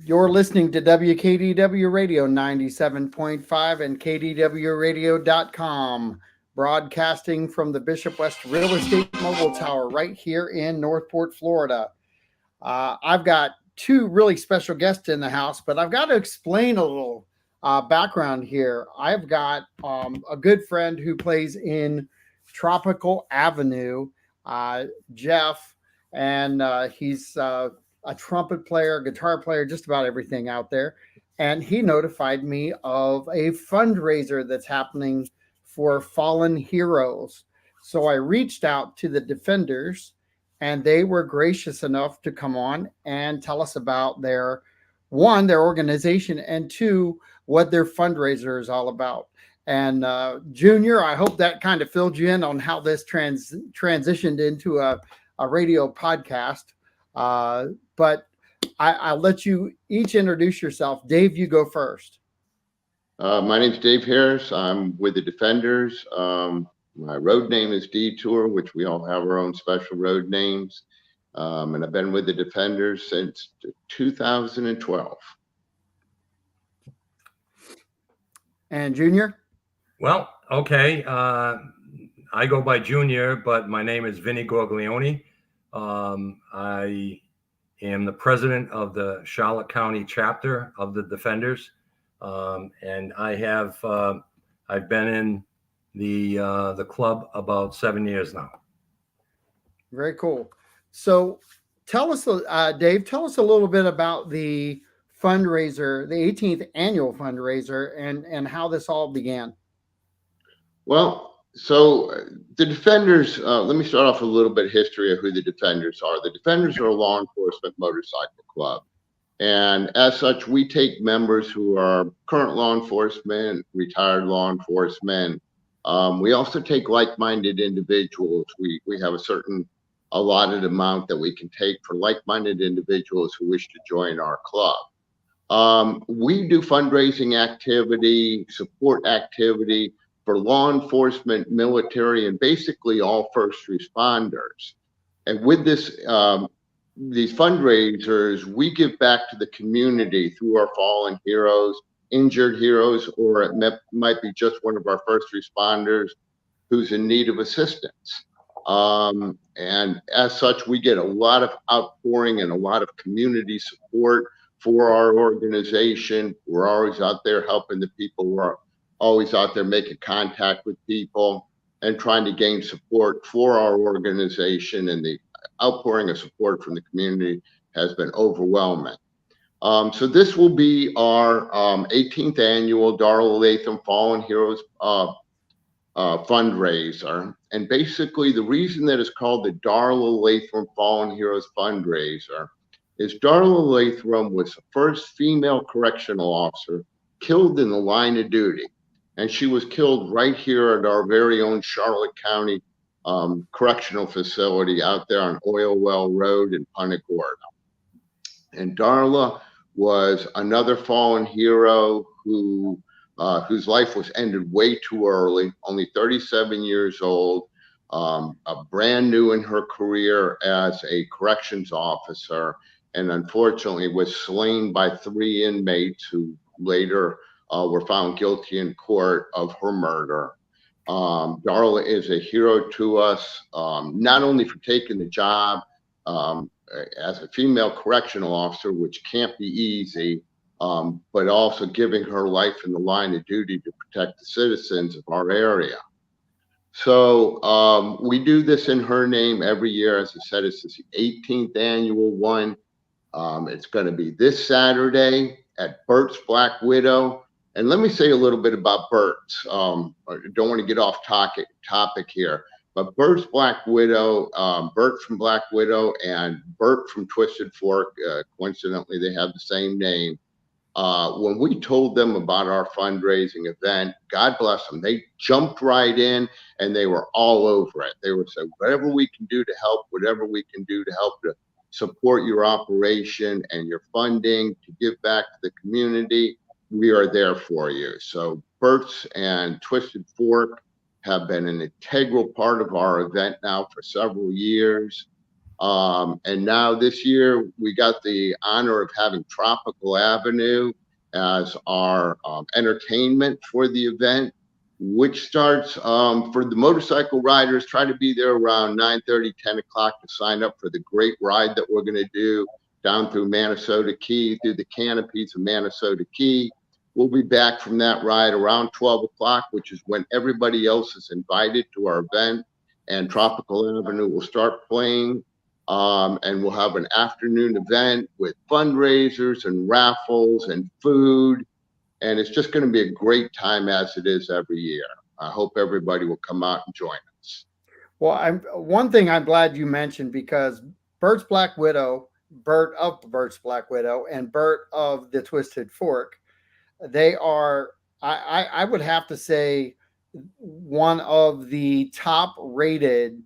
You're listening to WKDW Radio 97.5 and KDWRadio.com, broadcasting from the Bishop West Real Estate Mobile Tower right here in Northport, Florida. I've got two really special guests in the house, but I've got to explain a little background here. I've got a good friend who plays in Tropical Avenue, Jeff, and he's a trumpet player, guitar player, just about everything out there. And he notified me of a fundraiser that's happening for fallen heroes. So I reached out to the Defenders, and they were gracious enough to come on and tell us about their one, their organization, and two, what their fundraiser is all about. And Junior, I hope that kind of filled you in on how this transitioned into a radio podcast. But I'll let you each introduce yourself. Dave, you go first. My name's Dave Harris. I'm with the Defenders. My road name is Detour, which we all have our own special road names. And I've been with the Defenders since 2012. And Junior? Well, okay. I go by Junior, but my name is Vinny Gorglione. I am the president of the Charlotte County chapter of the Defenders. And I've been in the club about 7 years now. Very cool. So tell us, Dave, tell us a little bit about the fundraiser, the 18th annual fundraiser, and how this all began. Well, so the Defenders, let me start off with a little bit of history of who the Defenders are. The Defenders are a law enforcement motorcycle club. And as such, we take members who are current law enforcement, retired law enforcement. We also take like-minded individuals. We have a certain allotted amount that we can take for like-minded individuals who wish to join our club. We do fundraising activity, support activity for law enforcement, military, and basically all first responders. And with this, these fundraisers, we give back to the community through our fallen heroes, injured heroes, or it might be just one of our first responders who's in need of assistance. And as such, we get a lot of outpouring and a lot of community support for our organization. We're always out there helping the people. We're always out there making contact with people and trying to gain support for our organization, and the outpouring of support from the community has been overwhelming. So this will be our 18th annual Darla Latham Fallen Heroes fundraiser. And basically the reason that it's called the Darla Latham Fallen Heroes fundraiser is Darla Latham was the first female correctional officer killed in the line of duty. And she was killed right here at our very own Charlotte County correctional facility out there on Oil Well Road in Punta Gorda. And Darla was another fallen hero whose life was ended way too early, only 37 years old, brand new in her career as a corrections officer, and unfortunately was slain by 3 inmates who later were found guilty in court of her murder. Darla is a hero to us, not only for taking the job as a female correctional officer, which can't be easy, but also giving her life in the line of duty to protect the citizens of our area. So we do this in her name every year. As I said, it's the 18th annual one. It's going to be this Saturday at Bert's Black Widow. And let me say a little bit about Bert's. I don't want to get off topic here, but Bert's Black Widow, Bert from Black Widow and Bert from Twisted Fork, coincidentally, they have the same name. When we told them about our fundraising event, God bless them, they jumped right in and they were all over it. They were saying, whatever we can do to help, whatever we can do to help to support your operation and your funding, to give back to the community, we are there for you. So Bert's and Twisted Fork have been an integral part of our event now for several years. And now this year, we got the honor of having Tropical Avenue as our entertainment for the event, which starts for the motorcycle riders. Try to be there around 9:30, 10 o'clock to sign up for the great ride that we're going to do down through Minnesota Key, through the canopies of Minnesota Key. We'll be back from that ride around 12 o'clock, which is when everybody else is invited to our event. And Tropical Avenue will start playing. And we'll have an afternoon event with fundraisers and raffles and food. And it's just going to be a great time, as it is every year. I hope everybody will come out and join us. Well, one thing I'm glad you mentioned, because Bert's Black Widow, Bert of Bert's Black Widow, and Bert of the Twisted Fork, they are, I would have to say, one of the top rated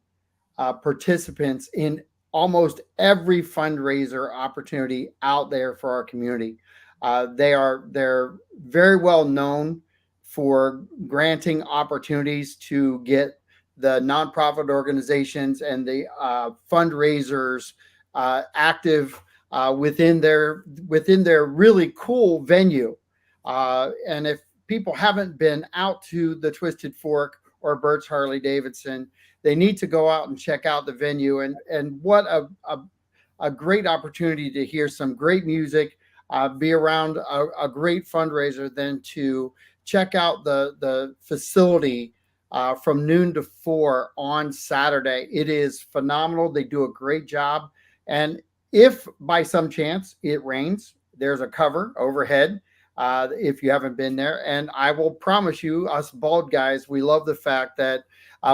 participants in almost every fundraiser opportunity out there for our community. They're very well known for granting opportunities to get the nonprofit organizations and the fundraisers active within their really cool venue. And if people haven't been out to the Twisted Fork or Bert's Harley Davidson, they need to go out and check out the venue. And what a great opportunity to hear some great music, be around a great fundraiser, than to check out the facility from noon to 4 on Saturday. It is phenomenal. They do a great job. And if by some chance it rains, there's a cover overhead if you haven't been there. And I will promise you, us bald guys, we love the fact that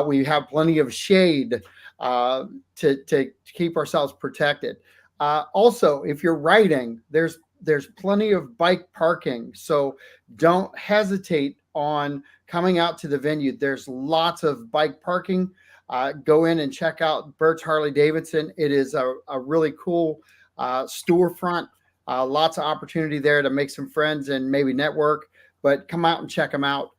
we have plenty of shade to keep ourselves protected. Also, if you're riding, there's plenty of bike parking. So don't hesitate on coming out to the venue. There's lots of bike parking. Go in and check out Bert's Harley Davidson. It is a really cool storefront. Lots of opportunity there to make some friends and maybe network, but come out and check them out.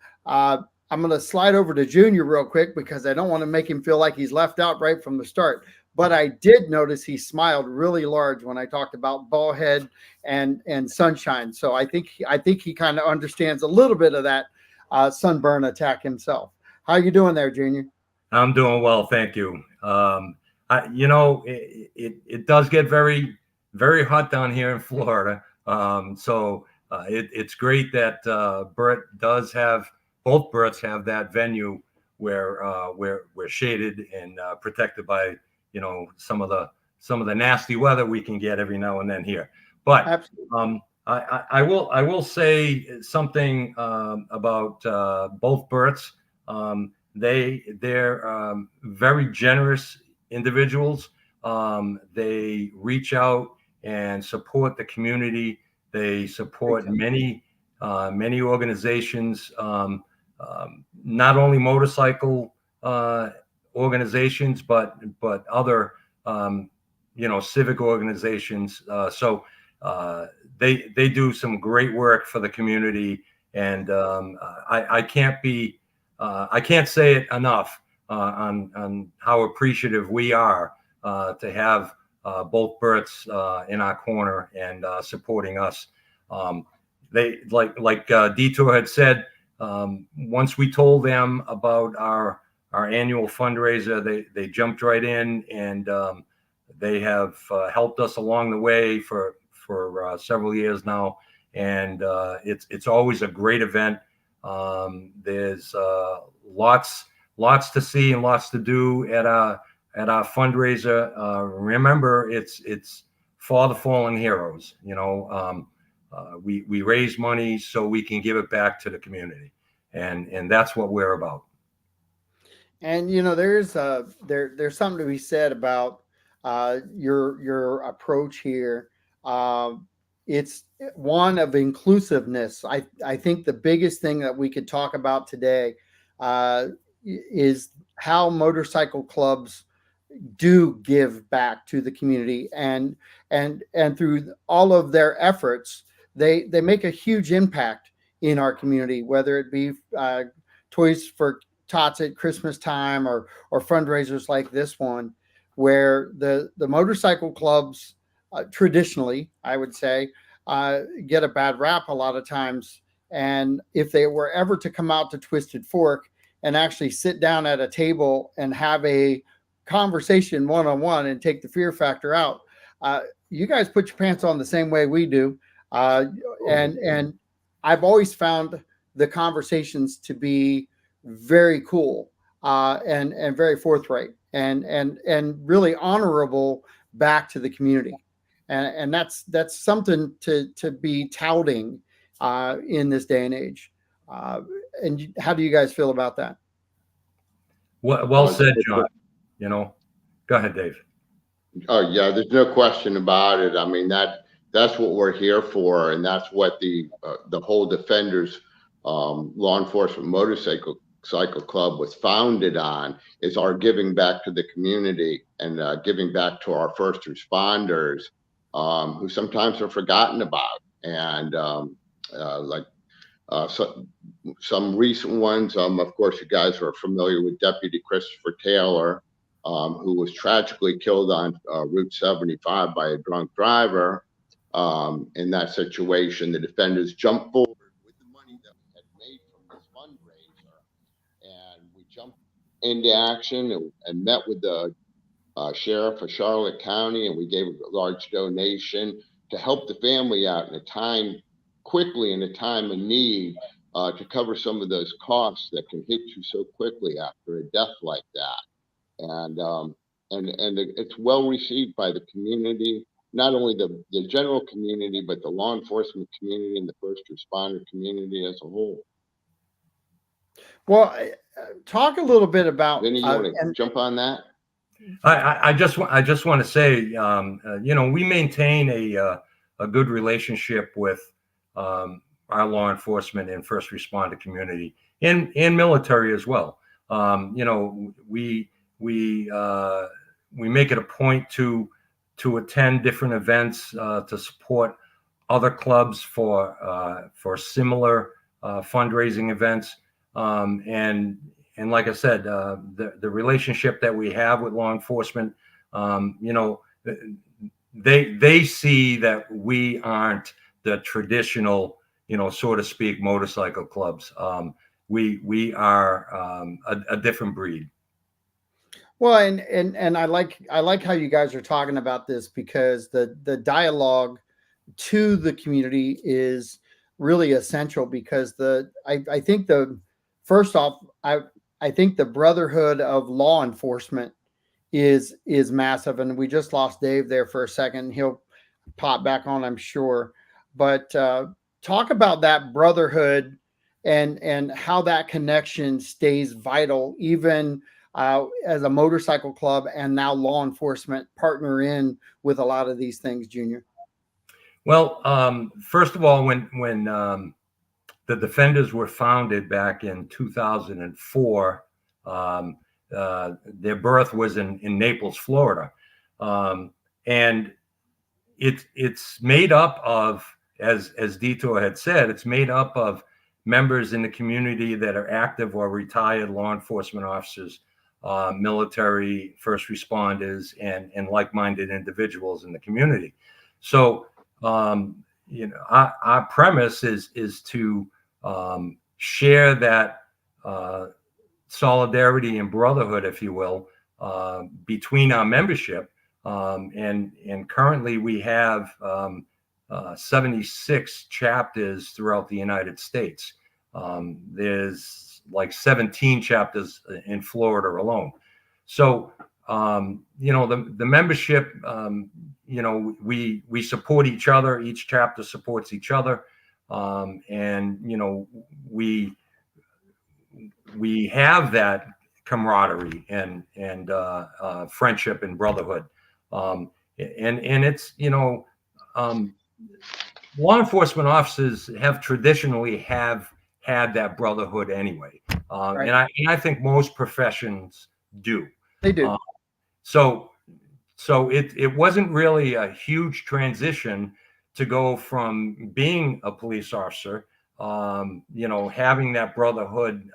I'm going to slide over to Junior real quick because I don't want to make him feel like he's left out right from the start. But I did notice he smiled really large when I talked about ball head and sunshine. So I think he kind of understands a little bit of that sunburn attack himself. How you doing there, Junior? I'm doing well, thank you. It does get very, very hot down here in Florida. So it's great that both Berts have that venue where we're shaded and protected by some of the nasty weather we can get every now and then here. But I will say something about both Berts. They're very generous individuals. They reach out and support the community. They support many organizations, not only motorcycle organizations, but other civic organizations. So they do some great work for the community, and I can't say it enough on how appreciative we are to have both Berts in our corner and supporting us. They like Detour had said, once we told them about our annual fundraiser, they jumped right in, and they have helped us along the way for several years now. And it's always a great event. There's lots to see and lots to do at our fundraiser. Remember, it's for the fallen heroes. We raise money so we can give it back to the community, and that's what we're about. And there's something to be said about your approach here. It's one of inclusiveness. I think the biggest thing that we could talk about today is how motorcycle clubs do give back to the community, and through all of their efforts, they make a huge impact in our community, whether it be Toys for Tots at Christmas time or fundraisers like this one. where the motorcycle clubs traditionally, I would say, get a bad rap a lot of times. And if they were ever to come out to Twisted Fork and actually sit down at a table and have a conversation one-on-one and take the fear factor out, you guys put your pants on the same way we do. And I've always found the conversations to be very cool, and very forthright, and really honorable back to the community. And that's something to be touting in this day and age. And how do you guys feel about that? Well said, John. Go ahead, Dave. Oh yeah, there's no question about it. I mean, that's what we're here for, and that's what the whole Defenders Law Enforcement Motorcycle Club was founded on, is our giving back to the community and giving back to our first responders, who sometimes are forgotten about. And so, some recent ones, of course, you guys are familiar with Deputy Christopher Taylor, who was tragically killed on Route 75 by a drunk driver. In that situation, the Defenders jumped forward with the money that we had made from this fundraiser, and we jumped into action and met with the sheriff of Charlotte County, and we gave a large donation to help the family out in a time of need, to cover some of those costs that can hit you so quickly after a death like that. And it's well received by the community, not only the general community, but the law enforcement community and the first responder community as a whole. Well, talk a little bit about. Vinny, you want to jump on that? I just want to say, we maintain a good relationship with our law enforcement and first responder community, and military as well. We make it a point to attend different events to support other clubs for similar fundraising events. And like I said, the relationship that we have with law enforcement, they see that we aren't the traditional, so to speak, motorcycle clubs. We are a different breed. Well, and I like how you guys are talking about this, because the dialogue to the community is really essential, because I think first off, I think the brotherhood of law enforcement is massive, and we just lost Dave there for a second. He'll pop back on, I'm sure. But talk about that brotherhood and how that connection stays vital, even as a motorcycle club and now law enforcement partner in with a lot of these things, Junior. Well, first of all, when the Defenders were founded back in 2004, their birth was in Naples, Florida, and it's made up of, as Detour had said, it's made up of members in the community that are active or retired law enforcement officers, military, first responders, and like-minded individuals in the community. So, our premise is to share that solidarity and brotherhood, if you will, between our membership. And currently we have 76 chapters throughout the United States. There's like 17 chapters in Florida alone. So, the membership, we support each other. Each chapter supports each other. And we have that camaraderie and friendship and brotherhood. And it's, law enforcement officers have traditionally had that brotherhood anyway. Right. And I think most professions do. They do. So it wasn't really a huge transition to go from being a police officer, having that brotherhood,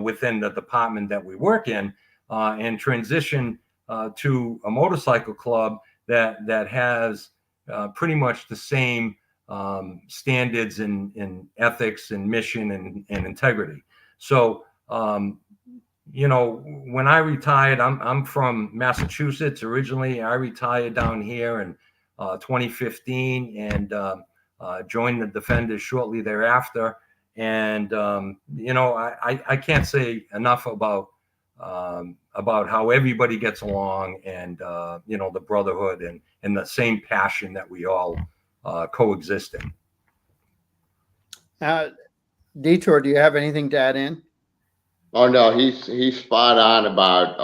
within the department that we work in, and transition to a motorcycle club that has pretty much the same standards in ethics and mission and integrity. So, when I retired, I'm from Massachusetts originally. I retired down here in 2015 and joined the Defenders shortly thereafter. And I can't say enough about how everybody gets along and the brotherhood and the same passion that we all coexist in. Detour, do you have anything to add in? Oh no, he's spot on about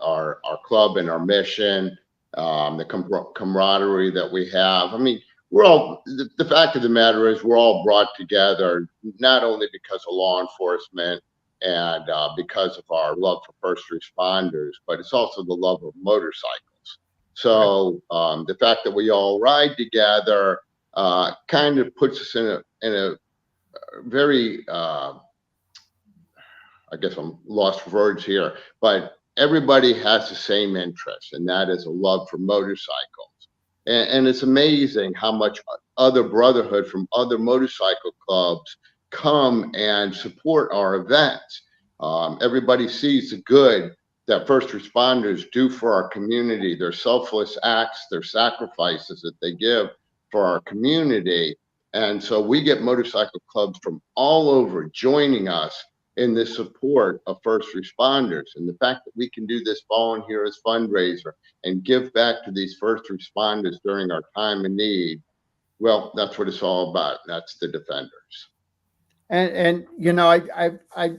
our club and our mission, the camaraderie that we have. I mean, we're all the fact of the matter is we're all brought together not only because of law enforcement and because of our love for first responders, but it's also the love of motorcycles. So the fact that we all ride together kind of puts us in a very I guess I'm lost for words here, but everybody has the same interest, and that is a love for motorcycles. And it's amazing how much other brotherhood from other motorcycle clubs come and support our events. Everybody sees the good that first responders do for our community, their selfless acts, their sacrifices that they give for our community. And so we get motorcycle clubs from all over joining us in the support of first responders. And the fact that we can do this volunteer as fundraiser and give back to these first responders during our time of need, well, that's what it's all about. That's the Defenders. And I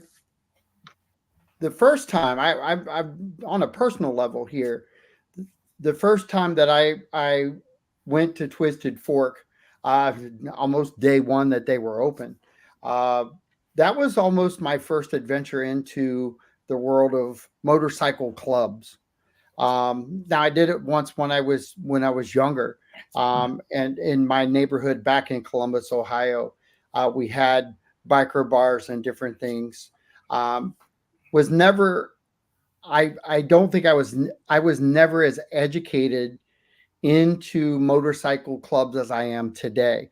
the first time I on a personal level here, the first time that I went to Twisted Fork, almost day one that they were open. That was almost my first adventure into the world of motorcycle clubs. Now I did it once when I was younger, and in my neighborhood back in Columbus, Ohio, we had biker bars and different things. Was never, I don't think I was never as educated into motorcycle clubs as I am today,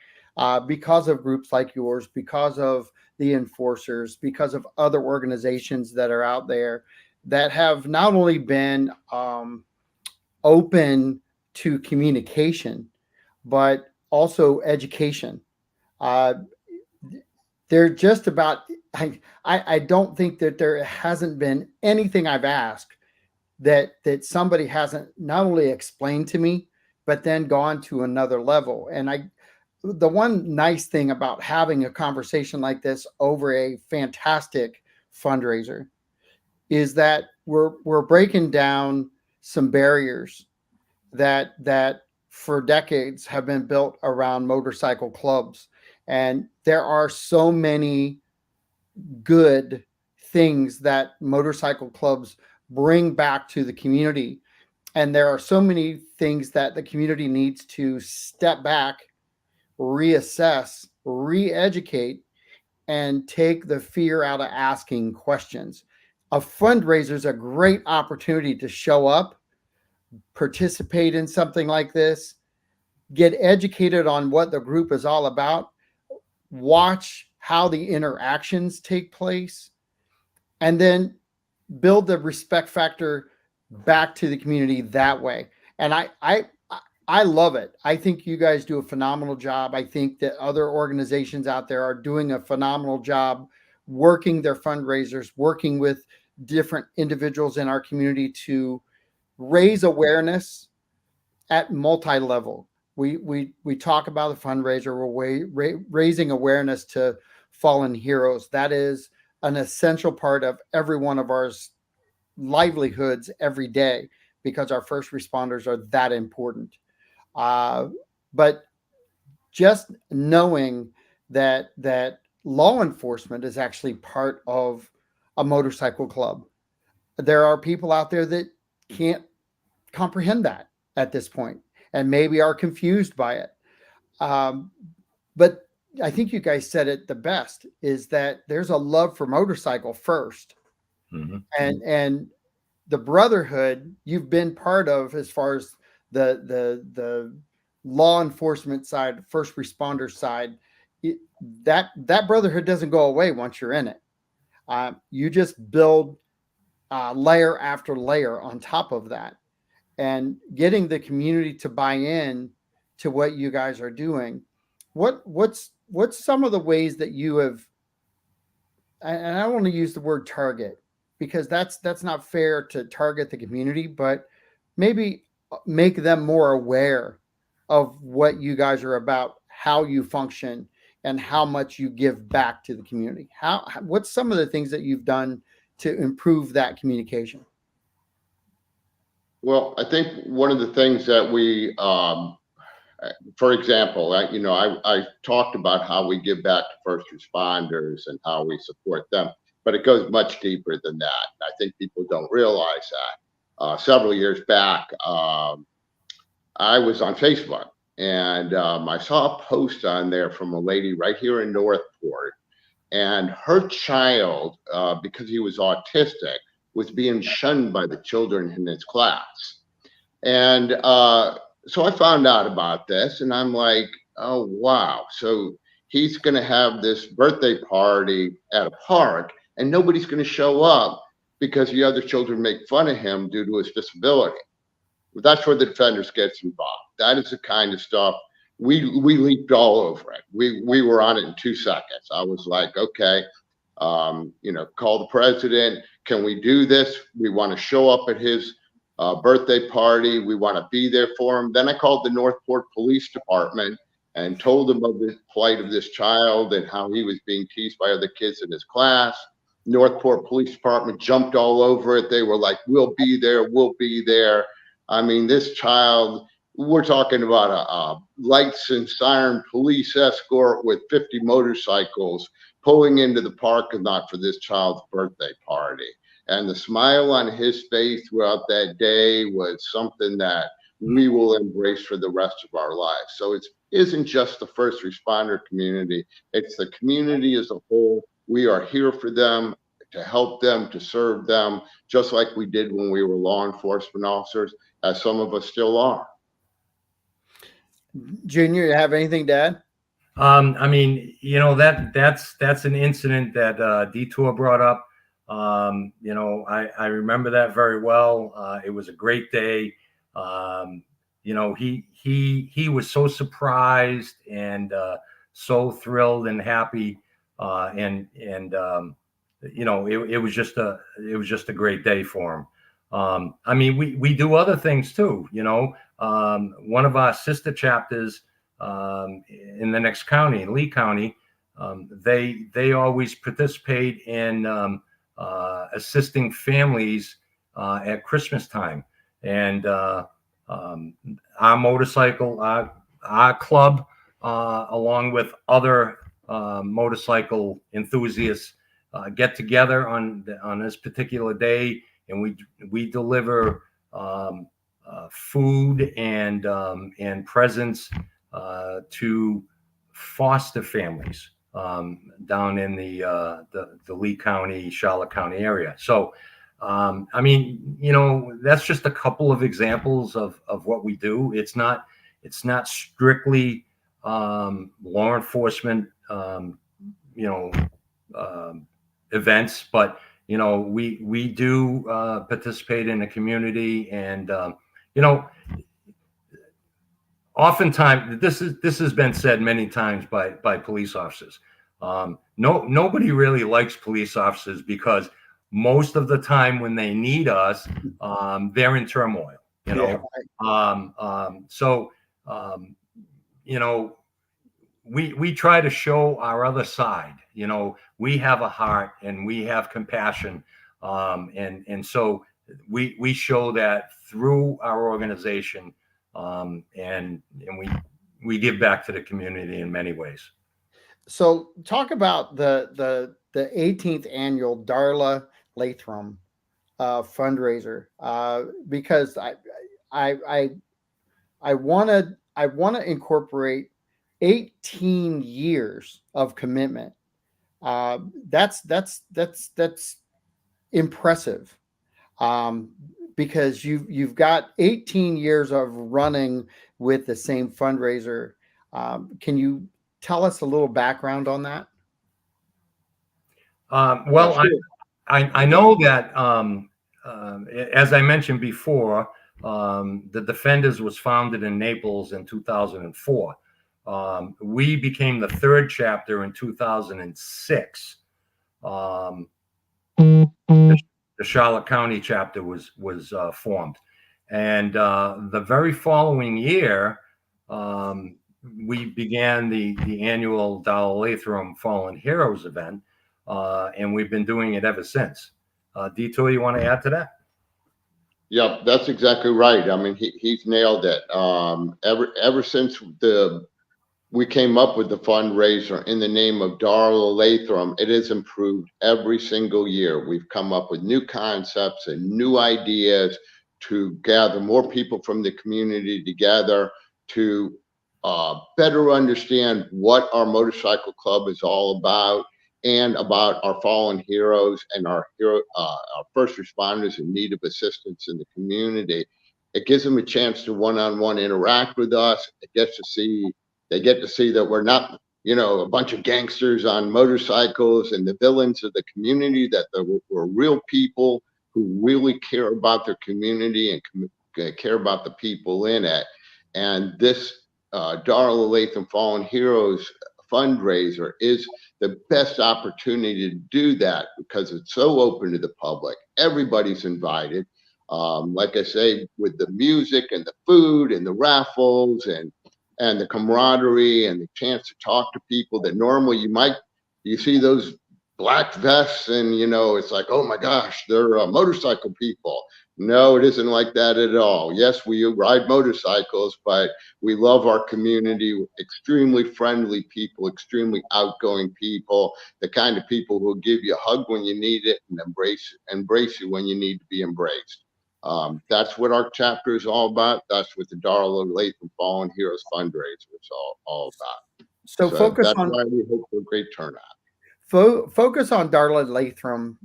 because of groups like yours, because of the enforcers, because of other organizations that are out there that have not only been open to communication, but also education. Uh, they're just about, I don't think that there hasn't been anything I've asked that somebody hasn't not only explained to me, but then gone to another level. And the one nice thing about having a conversation like this over a fantastic fundraiser is that we're breaking down some barriers that for decades have been built around motorcycle clubs. And there are so many good things that motorcycle clubs bring back to the community. And there are so many things that the community needs to step back, reassess, re-educate, and take the fear out of asking questions. A fundraiser is a great opportunity to show up, participate in something like this, get educated on what the group is all about, watch how the interactions take place, and then build the respect factor back to the community that way. And I love it. I think you guys do a phenomenal job. I think that other organizations out there are doing a phenomenal job working their fundraisers, working with different individuals in our community to raise awareness at multi-level. We talk about the fundraiser, we're raising awareness to fallen heroes. That is an essential part of every one of our livelihoods every day because our first responders are that important. But just knowing that law enforcement is actually part of a motorcycle club. There are people out there that can't comprehend that at this point and maybe are confused by it. But I think you guys said it the best, is that there's a love for motorcycle first. Mm-hmm. And the brotherhood you've been part of, as far as the law enforcement side, first responder side, that brotherhood doesn't go away once you're in it. You just build layer after layer on top of that, and getting the community to buy in to what you guys are doing. What's some of the ways that you have, and I don't want to use the word target, because that's not fair to target the community, but maybe make them more aware of what you guys are about, how you function, and how much you give back to the community. What's some of the things that you've done to improve that communication? Well, I think one of the things that we, for example, I talked about how we give back to first responders and how we support them, but it goes much deeper than that. I think people don't realize that. Several years back, I was on Facebook, and I saw a post on there from a lady right here in Northport, and her child, because he was autistic, was being shunned by the children in his class. And so I found out about this, and I'm like, oh, wow. So he's going to have this birthday party at a park, and nobody's going to show up because the other children make fun of him due to his disability. But that's where the defenders gets involved. That is the kind of stuff we leaped all over it. We were on it in 2 seconds. I was like, okay, call the president. Can we do this? We want to show up at his birthday party. We want to be there for him. Then I called the Northport Police Department and told them of the plight of this child and how he was being teased by other kids in his class. Northport Police Department jumped all over it. They were like, we'll be there. We'll be there. I mean, this child, we're talking about a lights and siren police escort with 50 motorcycles pulling into the parking lot for this child's birthday party. And the smile on his face throughout that day was something that we will embrace for the rest of our lives. So it isn't just the first responder community, it's the community as a whole. We are here for them, to help them, to serve them, just like we did when we were law enforcement officers, as some of us still are. Junior, you have anything to add? I mean, that's an incident that Detour brought up. I remember that very well. It was a great day. He was so surprised and so thrilled and happy, it was just a great day for him. I mean, we do other things too. One of our sister chapters in the next county, in Lee County, they always participate in assisting families at Christmas time. And our motorcycle, our club, along with other motorcycle enthusiasts, get together on this particular day, and we deliver food and presents to foster families down in the Lee County, Charlotte County area. So, I mean, that's just a couple of examples of what we do. It's not strictly law enforcement, events, but we do participate in the community, and oftentimes this has been said many times by police officers. Nobody really likes police officers because most of the time when they need us, they're in turmoil. We try to show our other side. We have a heart and we have compassion, and so we show that through our organization, and we give back to the community in many ways. So talk about the 18th annual Darla Latham fundraiser, because I want to incorporate 18 years of commitment. That's impressive. um, because you've got 18 years of running with the same fundraiser. Can you tell us a little background on that? Well, Sure. I know that as I mentioned before, the Defenders was founded in Naples in 2004. We became the third chapter in 2006. The Charlotte County chapter was formed, and the very following year, we began the annual Dollar Latham Fallen Heroes event, and we've been doing it ever since. Detour, you want to add to that? Yeah, that's exactly right. I mean, he's nailed it. Ever since we came up with the fundraiser in the name of Darla Latham, it has improved every single year. We've come up with new concepts and new ideas to gather more people from the community together to better understand what our motorcycle club is all about and about our fallen heroes and our first responders in need of assistance in the community. It gives them a chance to one-on-one interact with us. They get to see that we're not, a bunch of gangsters on motorcycles and the villains of the community, that we're real people who really care about their community and care about the people in it. And this Darla Latham Fallen Heroes fundraiser is the best opportunity to do that because it's so open to the public. Everybody's invited. Like I say, with the music and the food and the raffles and the camaraderie and the chance to talk to people that normally you see those black vests and it's like, oh my gosh, they're motorcycle people. No, it isn't like that at all. Yes, we ride motorcycles, but we love our community. Extremely friendly people, extremely outgoing people, the kind of people who give you a hug when you need it and embrace you when you need to be embraced. That's what our chapter is all about. That's what the Darla Latham Fallen Heroes fundraiser is all about. So So that's why we hope for a great turnout. focus on Darla Latham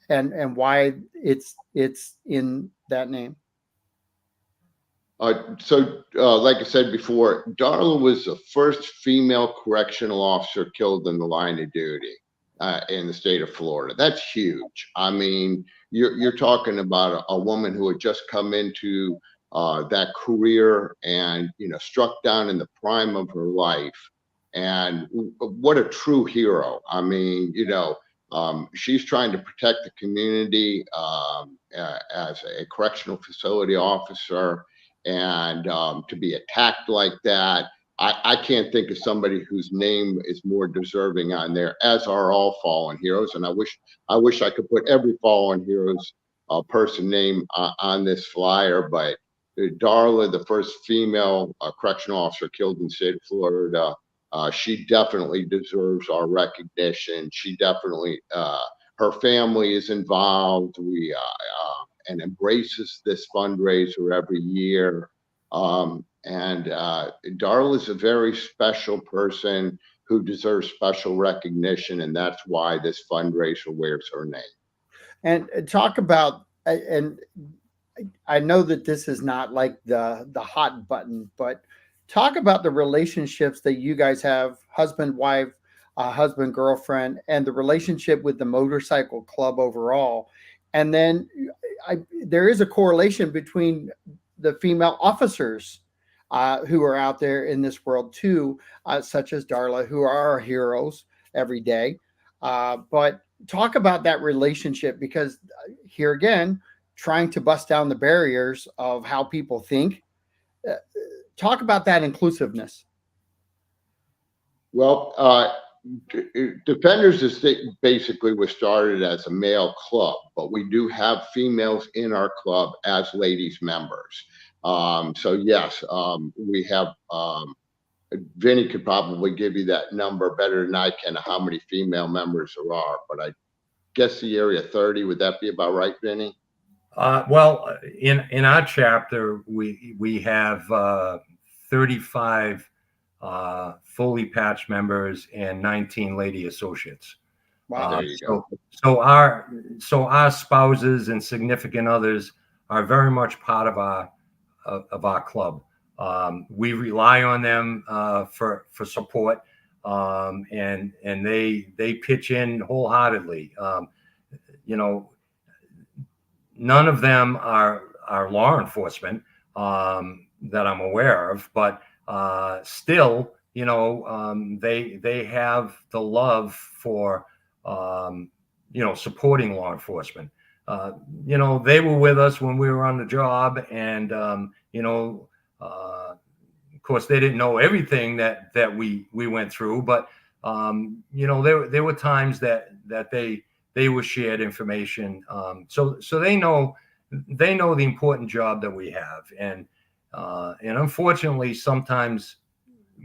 and why it's in that name. Like I said before, Darla was the first female correctional officer killed in the line of duty in the state of Florida. That's huge. I mean, you're talking about a woman who had just come into that career and struck down in the prime of her life. And what a true hero. I mean, she's trying to protect the community as a correctional facility officer, and to be attacked like that, I can't think of somebody whose name is more deserving on there, as are all fallen heroes. And I wish I could put every fallen heroes person name on this flyer, but Darla, the first female correctional officer killed in the state of Florida, she definitely deserves our recognition. She definitely, her family is involved. And embraces this fundraiser every year. And Darla is a very special person who deserves special recognition, and that's why this fundraiser wears her name. And talk about, and I know that this is not like the hot button, but talk about the relationships that you guys have, husband, wife, husband, girlfriend, and the relationship with the motorcycle club overall. And then there is a correlation between the female officers who are out there in this world too, such as Darla, who are our heroes every day. But talk about that relationship, because here again, trying to bust down the barriers of how people think. Talk about that inclusiveness. Well, Defenders basically was started as a male club, but we do have females in our club as ladies members. So yes, we have. Vinny could probably give you that number better than I can, how many female members there are, but I guess the area 30. Would that be about right, Vinny? Well, in our chapter, we have 35 fully patched members and 19 lady associates. Wow. There you go. So our spouses and significant others are very much part of our club. We rely on them for support, and they pitch in wholeheartedly. You know, none of them are law enforcement that I'm aware of, but still, they have the love for supporting law enforcement. They were with us when we were on the job, and of course, they didn't know everything that we went through, but there were times that they were shared information, so they know the important job that we have, and unfortunately sometimes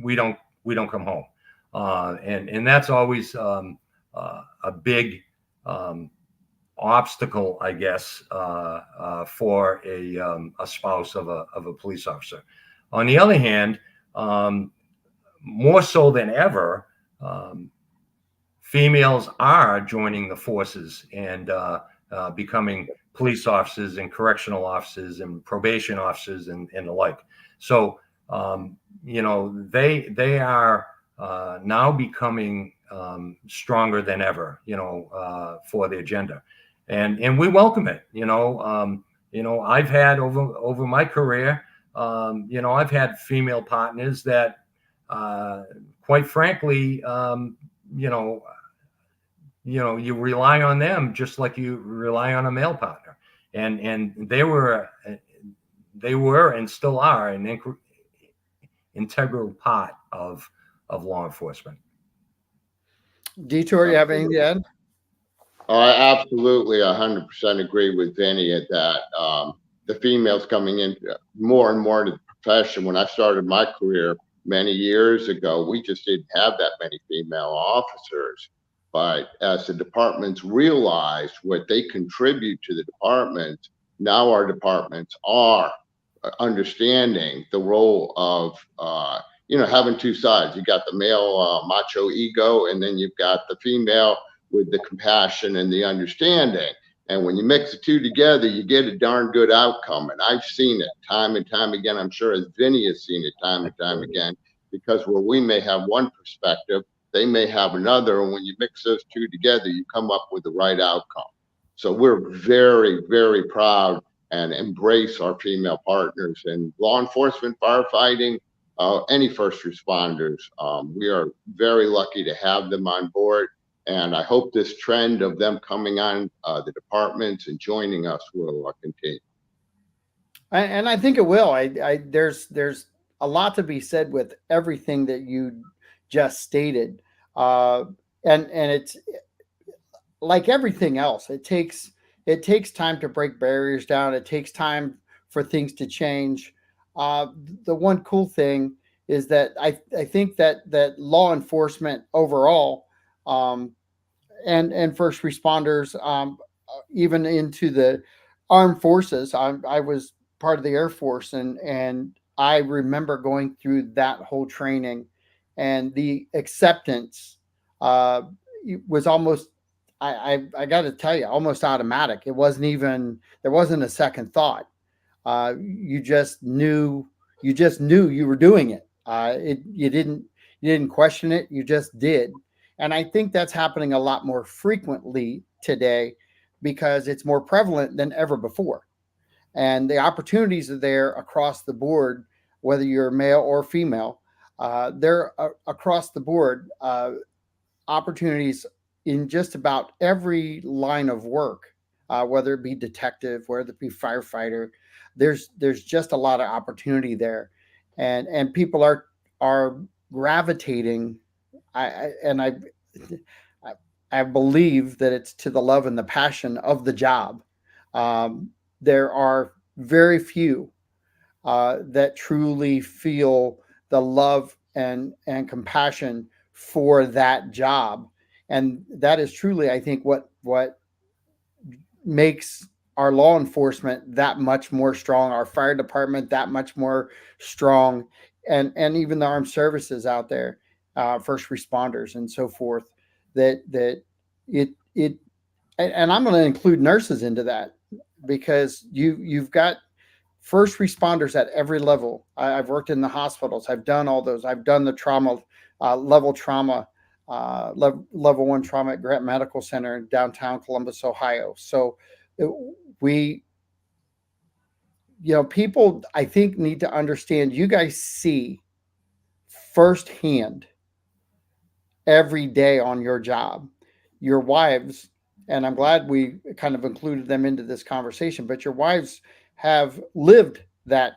we don't come home, and that's always a big obstacle, I guess, for a spouse of a police officer. On the other hand, more so than ever, females are joining the forces and becoming police officers and correctional officers and probation officers and the like. So, they are now becoming stronger than ever, for the agenda. And we welcome it. I've had over my career, I've had female partners that, quite frankly, you rely on them just like you rely on a male partner, and they were and still are an integral part of law enforcement. Detour, you have anything to add? I absolutely 100% agree with Vinny at that. The females coming in more and more into the profession. When I started my career many years ago, we just didn't have that many female officers. But as the departments realized what they contribute to the department, now our departments are understanding the role of having two sides. You got the male macho ego, and then you've got the female with the compassion and the understanding. And when you mix the two together, you get a darn good outcome. And I've seen it time and time again. I'm sure as Vinny has seen it time and time again, because where we may have one perspective, they may have another. And when you mix those two together, you come up with the right outcome. So we're very, very proud and embrace our female partners in law enforcement, firefighting, any first responders. We are very lucky to have them on board. And I hope this trend of them coming on the departments and joining us will continue. And I think it will. There's a lot to be said with everything that you just stated, and it's like everything else. It takes time to break barriers down. It takes time for things to change. The one cool thing is that I think that law enforcement overall, and first responders, even into the armed forces. I was part of the Air Force, and I remember going through that whole training, and the acceptance was almost, I got to tell you, almost automatic. There wasn't a second thought. You just knew you were doing it. You didn't question it. You just did. And I think that's happening a lot more frequently today because it's more prevalent than ever before. And the opportunities are there across the board, whether you're male or female. They're across the board, opportunities in just about every line of work, whether it be detective, whether it be firefighter. There's just a lot of opportunity there, and people are gravitating. I believe that it's to the love and the passion of the job. There are very few that truly feel the love and compassion for that job, and that is truly, I think, what makes our law enforcement that much more strong, our fire department that much more strong, and even the armed services out there, first responders and so forth, that it and I'm going to include nurses into that, because you've got first responders at every level. I've worked in the hospitals. I've done all those. I've done the trauma, level trauma, level one trauma at Grant Medical Center in downtown Columbus, Ohio. So it, we, people, I think, need to understand, you guys see firsthand every day on your job. Your wives, and I'm glad we kind of included them into this conversation, but your wives have lived that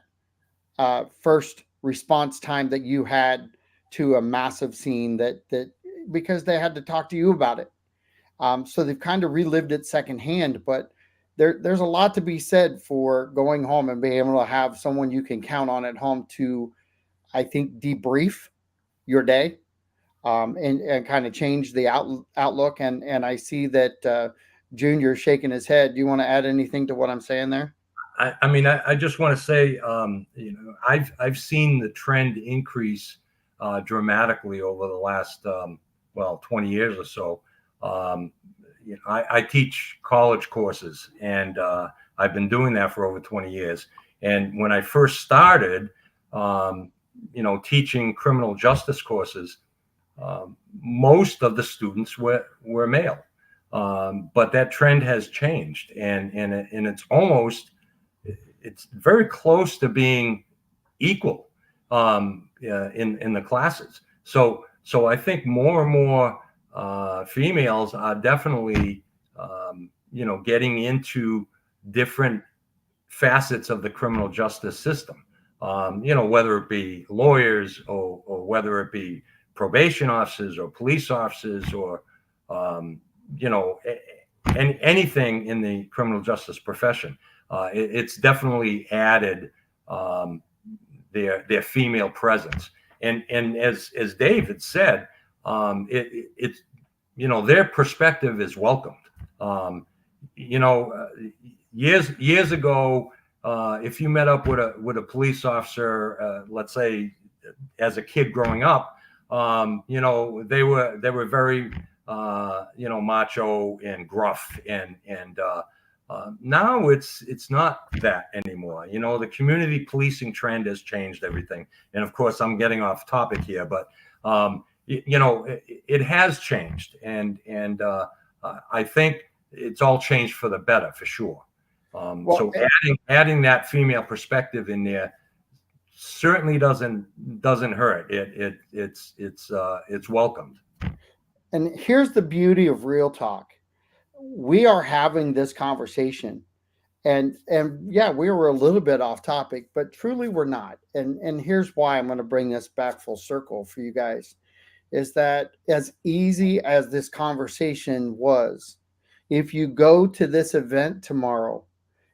first response time that you had to a massive scene, that because they had to talk to you about it. So they've kind of relived it secondhand, but there's a lot to be said for going home and being able to have someone you can count on at home to, I think, debrief your day, and kind of change the outlook. And I see that Junior shaking his head. Do you want to add anything to what I'm saying there? I mean, I just want to say, I've seen the trend increase dramatically over the last 20 years or so. I teach college courses, and I've been doing that for over 20 years. And when I first started, teaching criminal justice courses, most of the students were male, but that trend has changed, and it's very close to being equal in the classes. So I think more and more females are definitely getting into different facets of the criminal justice system. Whether it be lawyers or whether it be probation officers or police officers or anything in the criminal justice profession. It's definitely added their female presence, and as David said, it's their perspective is welcomed. Years ago, if you met up with a police officer, let's say as a kid growing up, they were very macho and gruff, and now it's not that anymore. The community policing trend has changed everything. And of course, I'm getting off topic here, but it has changed, and I think it's all changed for the better, for sure. So adding that female perspective in there certainly doesn't hurt. It's welcomed. And here's the beauty of real talk. We are having this conversation, and yeah, we were a little bit off topic, but truly we're not. And here's why I'm going to bring this back full circle for you guys, is that as easy as this conversation was, if you go to this event tomorrow,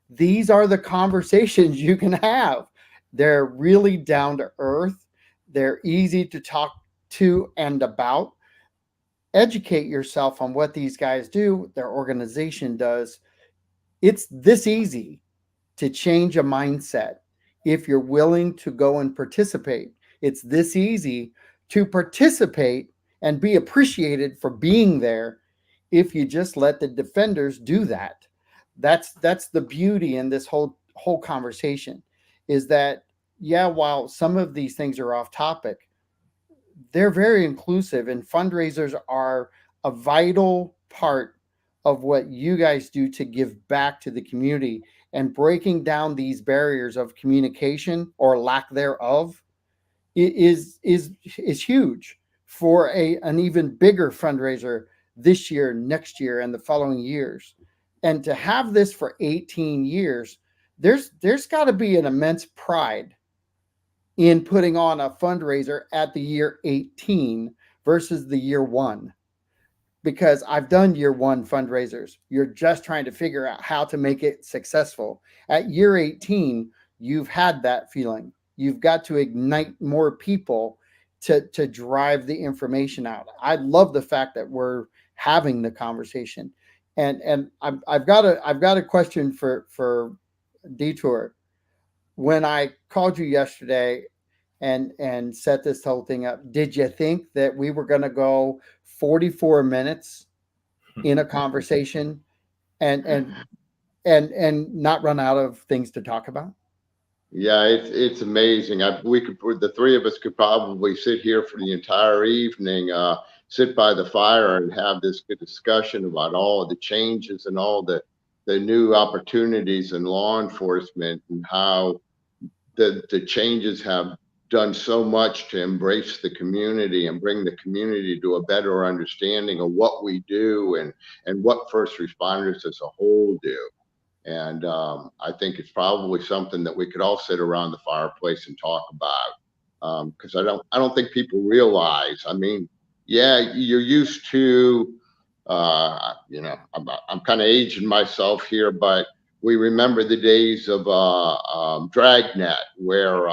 these are the conversations you can have. They're really down to earth. They're easy to talk to and about. Educate yourself on what these guys do, their organization does. It's this easy to change a mindset if you're willing to go and participate. It's this easy to participate and be appreciated for being there if you just let the defenders do that. That's the beauty in this whole conversation, is that, yeah, while some of these things are off topic, they're very inclusive, and fundraisers are a vital part of what you guys do to give back to the community, and breaking down these barriers of communication or lack thereof is huge for an even bigger fundraiser this year, next year, and the following years. And to have this for 18 years, there's got to be an immense pride in putting on a fundraiser at the year 18 versus the year 1, because I've done year 1 fundraisers. You're just trying to figure out how to make it successful. At year 18, you've had that feeling. You've got to ignite more people to drive the information out. I love the fact that we're having the conversation. And I've got a question for Detour. When I called you yesterday and set this whole thing up, did you think that we were going to go 44 minutes in a conversation and not run out of things to talk about? Yeah, it's amazing. The three of us could probably sit here for the entire evening, sit by the fire and have this good discussion about all of the changes and all the new opportunities in law enforcement, and how the changes have done so much to embrace the community and bring the community to a better understanding of what we do, and what first responders as a whole do. And I think it's probably something that we could all sit around the fireplace and talk about. Because I don't think people realize. I mean, yeah, you're used to, I'm kind of aging myself here, but we remember the days of Dragnet, where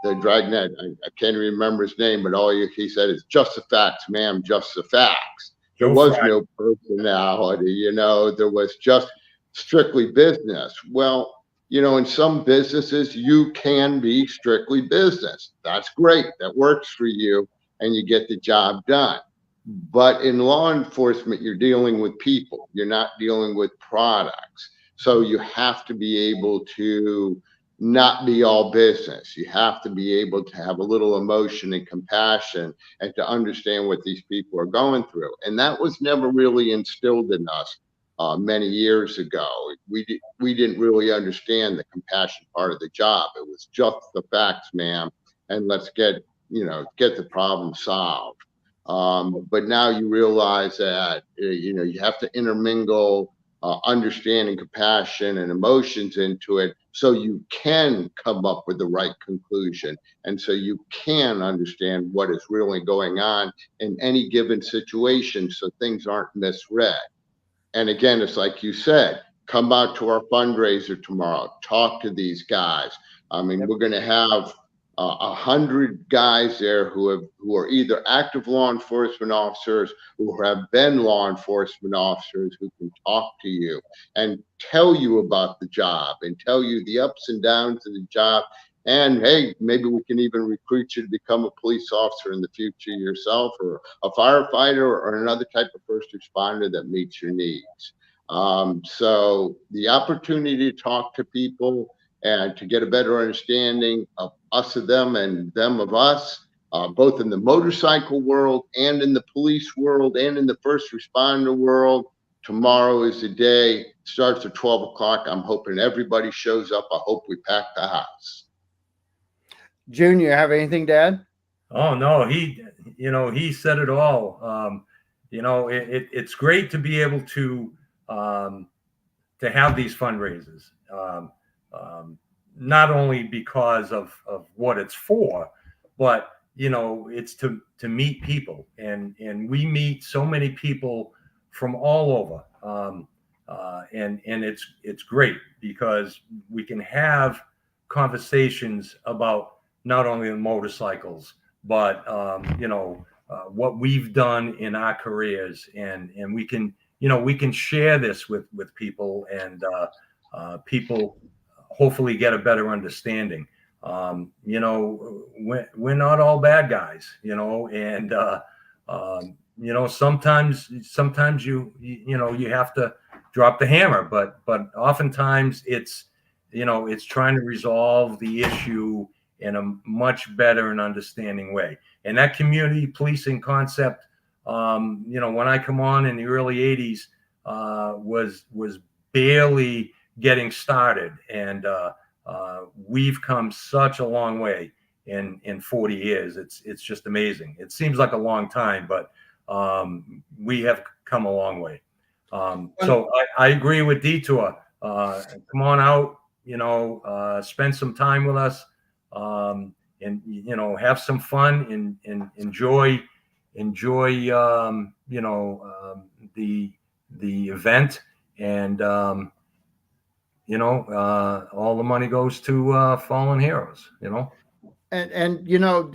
the Dragnet, I can't remember his name, but he said is just the facts, ma'am, just the facts. There was no personality, there was just strictly business. Well, in some businesses, you can be strictly business. That's great. That works for you, and you get the job done. But in law enforcement, you're dealing with people, you're not dealing with products. So you have to be able to not be all business. You have to be able to have a little emotion and compassion, and to understand what these people are going through. And that was never really instilled in us many years ago. We didn't really understand the compassion part of the job. It was just the facts, ma'am, and let's get the problem solved. But now you realize that you have to intermingle understanding, compassion, and emotions into it, so you can come up with the right conclusion, and so you can understand what is really going on in any given situation, so things aren't misread. And again, it's like you said, come out to our fundraiser tomorrow, talk to these guys. I mean, Yep. we're going to have 100 guys there who are either active law enforcement officers, who have been law enforcement officers, who can talk to you and tell you about the job and tell you the ups and downs of the job. And hey, maybe we can even recruit you to become a police officer in the future yourself, or a firefighter, or another type of first responder that meets your needs. So the opportunity to talk to people and to get a better understanding of us of them and them of us, both in the motorcycle world and in the police world and in the first responder world. Tomorrow is the day. Starts at 12 o'clock. I'm hoping everybody shows up. I hope we pack the house. Junior, have anything to add? Oh no, he said it all. It's great to be able to have these fundraisers. Not only because of what it's for, but it's to meet people, and we meet so many people from all over, and it's great because we can have conversations about not only the motorcycles, but what we've done in our careers, and we can share this with people, and people hopefully get a better understanding. We're not all bad guys, and sometimes you have to drop the hammer, but oftentimes it's trying to resolve the issue in a much better and understanding way. And that community policing concept, when I come on in the early 80s, was barely getting started, and we've come such a long way in 40 years. It's just amazing. It seems like a long time, but we have come a long way. So I agree with Detour. Come on out, spend some time with us, and have some fun, and enjoy the event, and all the money goes to fallen heroes. And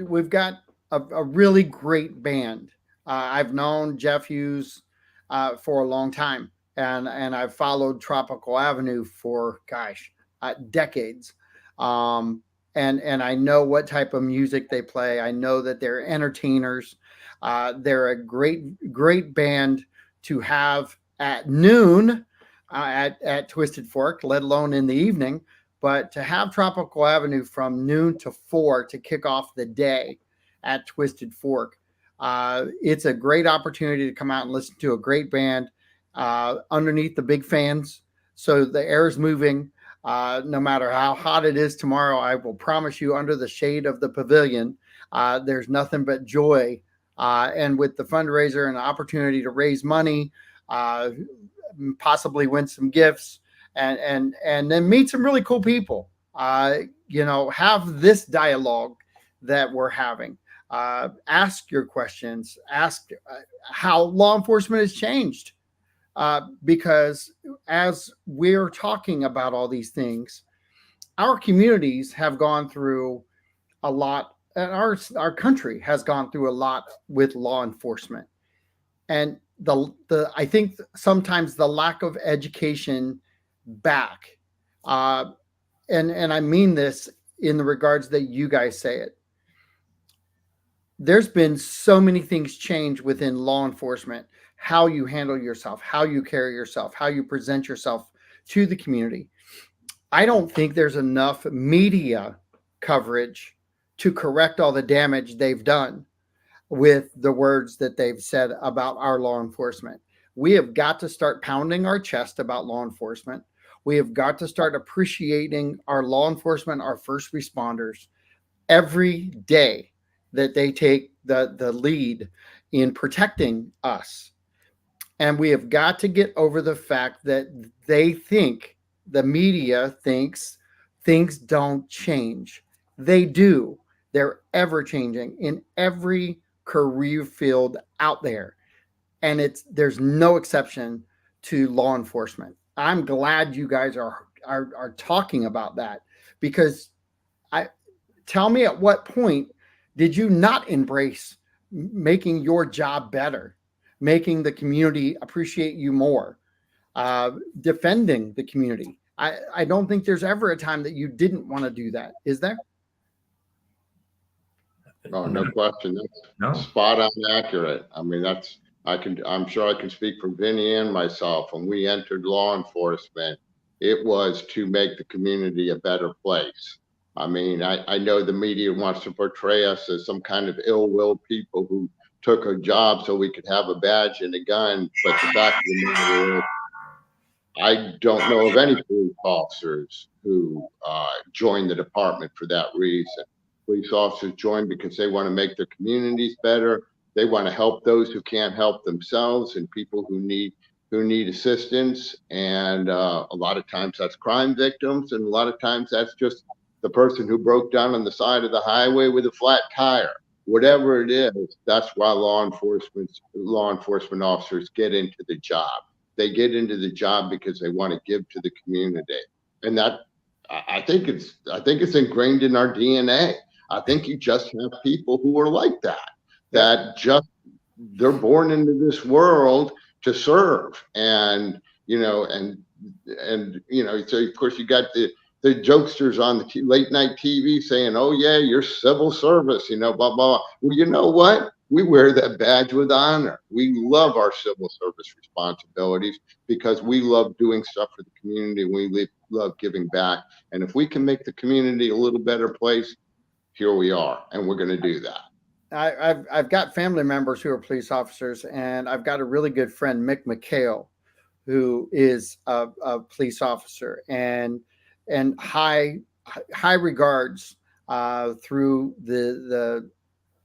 we've got a really great band. I've known Jeff Hughes for a long time, and I've followed Tropical Avenue for decades. And I know what type of music they play. I know that they're entertainers. They're a great band to have at noon at Twisted Fork, let alone in the evening, but to have Tropical Avenue from noon to 4 to kick off the day at Twisted Fork. It's a great opportunity to come out and listen to a great band underneath the big fans. So the air is moving. No matter how hot it is tomorrow, I will promise you, under the shade of the pavilion, there's nothing but joy. And with the fundraiser and the opportunity to raise money, possibly win some gifts, and then meet some really cool people. Have this dialogue that we're having. Ask your questions. Ask how law enforcement has changed. Because as we're talking about all these things, our communities have gone through a lot, and our country has gone through a lot with law enforcement. And I think sometimes the lack of education back, and I mean this in the regards that you guys say it. There's been so many things change within law enforcement, how you handle yourself, how you carry yourself, how you present yourself to the community. I don't think there's enough media coverage to correct all the damage they've done with the words that they've said about our law enforcement. We have got to start pounding our chest about law enforcement. We have got to start appreciating our law enforcement, our first responders, every day that they take the lead in protecting us. And we have got to get over the fact that the media thinks things don't change. They do. They're ever changing in every career field out there. And there's no exception to law enforcement. I'm glad you guys are talking about that, because tell me, at what point did you not embrace making your job better, making the community appreciate you more, defending the community? I don't think there's ever a time that you didn't want to do that. Is there? Oh, no question. No. That's spot on accurate. I mean, I'm sure I can speak for Vinny and myself. When we entered law enforcement, it was to make the community a better place. I mean, I know the media wants to portray us as some kind of ill-will people who took a job so we could have a badge and a gun. But the fact of the matter is, I don't know of any police officers who joined the department for that reason. Police officers join because they want to make their communities better. They want to help those who can't help themselves and people who need assistance. And a lot of times that's crime victims, and a lot of times that's just the person who broke down on the side of the highway with a flat tire. Whatever it is, that's why law enforcement officers get into the job. They get into the job because they want to give to the community, and that I think it's ingrained in our DNA. I think you just have people who are like that just they're born into this world to serve, and so of course you got the jokesters on the late night TV saying, "Oh yeah, you're civil service," blah blah blah. Well, you know what? We wear that badge with honor. We love our civil service responsibilities because we love doing stuff for the community. We love giving back, and if we can make the community a little better place, here we are, and we're going to do that. I've got family members who are police officers, and I've got a really good friend, Mick McHale, who is a police officer, and high regards through the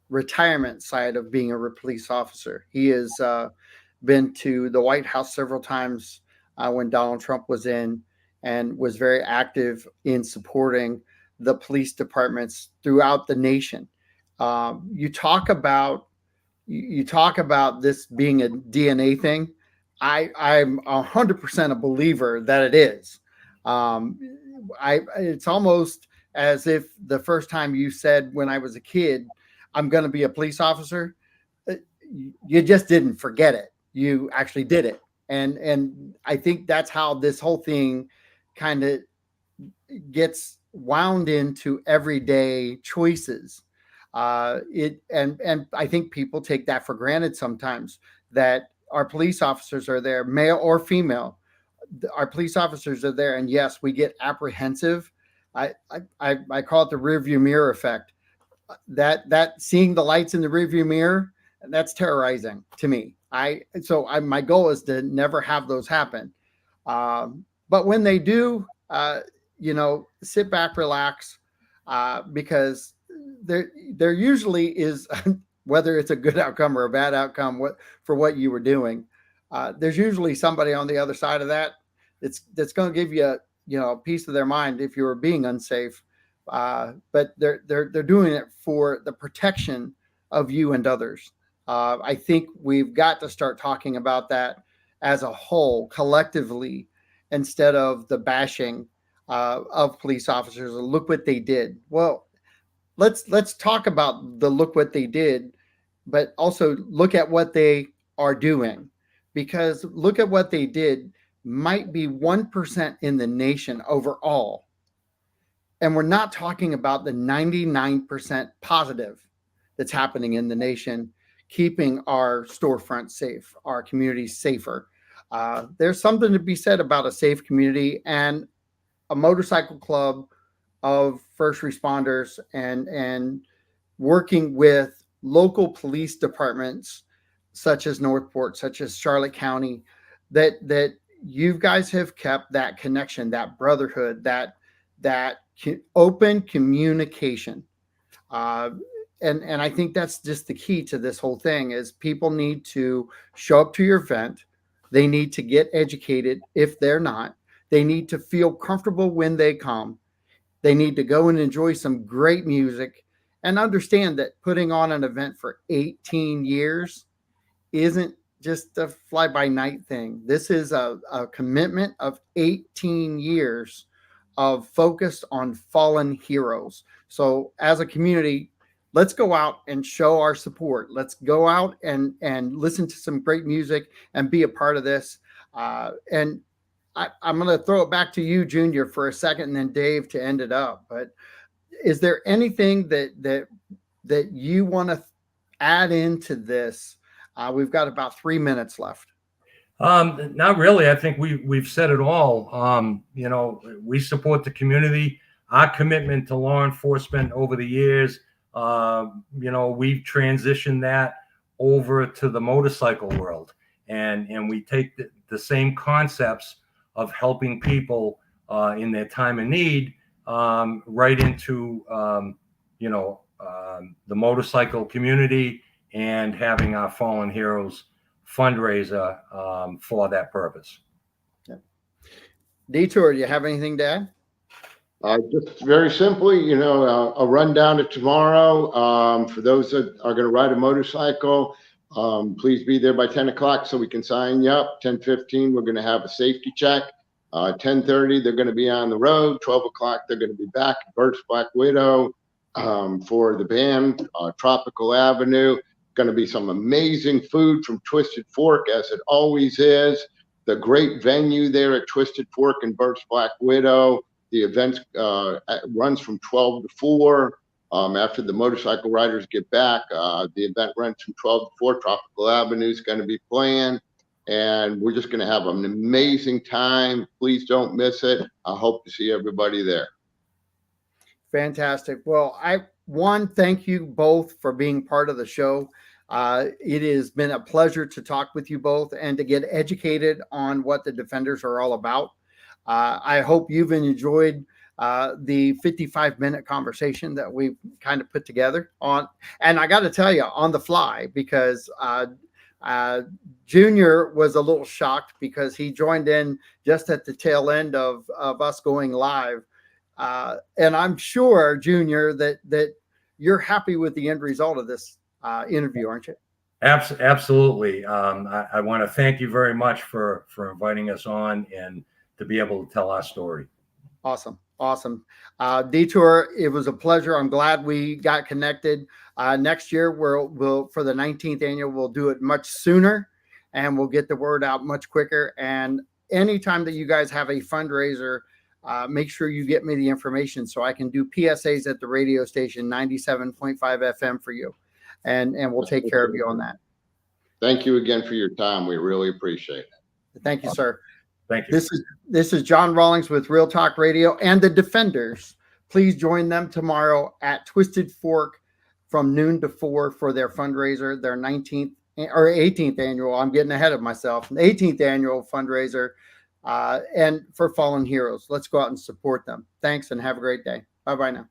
retirement side of being a police officer. He has been to the White House several times when Donald Trump was in, and was very active in supporting the police departments throughout the nation. You talk about this being a DNA thing. I'm 100% a believer that it is. It's almost as if the first time you said, when I was a kid, I'm going to be a police officer, you just didn't forget it. You actually did it. And I think that's how this whole thing kind of gets wound into everyday choices. And I think people take that for granted sometimes, that our police officers are there, male or female. Our police officers are there, and yes, we get apprehensive. I call it the rearview mirror effect. That seeing the lights in the rearview mirror, that's terrorizing to me. My goal is to never have those happen. But when they do, sit back, relax, because there usually is, whether it's a good outcome or a bad outcome, for what you were doing. There's usually somebody on the other side of that that's going to give you a piece of their mind if you were being unsafe. But they're doing it for the protection of you and others. I think we've got to start talking about that as a whole, collectively, instead of the bashing of police officers. Look what they did. Well, let's talk about the look what they did, but also look at what they are doing, because look at what they did might be 1% in the nation overall. And we're not talking about the 99% positive that's happening in the nation, keeping our storefronts safe, our communities safer. There's something to be said about a safe community and a motorcycle club of first responders and working with local police departments such as Northport, such as Charlotte County, that you guys have kept that connection, that brotherhood, that open communication. And I think that's just the key to this whole thing is people need to show up to your event. They need to get educated if they're not. They need to feel comfortable when they come. They need to go and enjoy some great music and understand that putting on an event for 18 years isn't just a fly-by-night thing. This is a commitment of 18 years of focus on fallen heroes. So as a community, let's go out and show our support. Let's go out and listen to some great music and be a part of this. And I'm going to throw it back to you, Junior, for a second, and then Dave to end it up. But is there anything that you want to add into this? We've got about 3 minutes left. Not really. I think we've said it all. We support the community. Our commitment to law enforcement over the years, we've transitioned that over to the motorcycle world, and we take the same concepts of helping people in their time of need right into the motorcycle community and having our Fallen Heroes fundraiser for that purpose. Yeah. Detour, do you have anything to add? Just very simply, a rundown of tomorrow. For those that are going to ride a motorcycle, please be there by 10 o'clock so we can sign you up. 10:15, we're going to have a safety check. 10:30, they're going to be on the road. 12 o'clock, they're going to be back at Bert's Black Widow for the band, Tropical Avenue. Going to be some amazing food from Twisted Fork, as it always is. The great venue there at Twisted Fork and Bert's Black Widow. The event runs from 12 to 4. After the motorcycle riders get back, the event runs from 12 to 4. Tropical Avenue is going to be playing, and we're just going to have an amazing time. Please don't miss it. I hope to see everybody there. Fantastic. Well, thank you both for being part of the show. It has been a pleasure to talk with you both and to get educated on what the Defenders are all about. I hope you've enjoyed the 55-minute conversation that we've kind of put together on, and I got to tell you, on the fly, because Junior was a little shocked because he joined in just at the tail end of us going live. And I'm sure, Junior, that you're happy with the end result of this interview, aren't you? Absolutely. I want to thank you very much for inviting us on and to be able to tell our story. Awesome. Detour, it was a pleasure. I'm glad we got connected. Next year, we'll for the 19th annual, we'll do it much sooner, and we'll get the word out much quicker. And anytime that you guys have a fundraiser, make sure you get me the information so I can do PSAs at the radio station 97.5 FM for you, and we'll take care of you on that. Thank you again for your time. We really appreciate it. Thank you, sir. Thank you. This is John Rawlings with Real Talk Radio and the Defenders. Please join them tomorrow at Twisted Fork from noon to 4 for their fundraiser, their 19th or 18th annual. I'm getting ahead of myself. 18th annual fundraiser, and for fallen heroes. Let's go out and support them. Thanks and have a great day. Bye-bye now.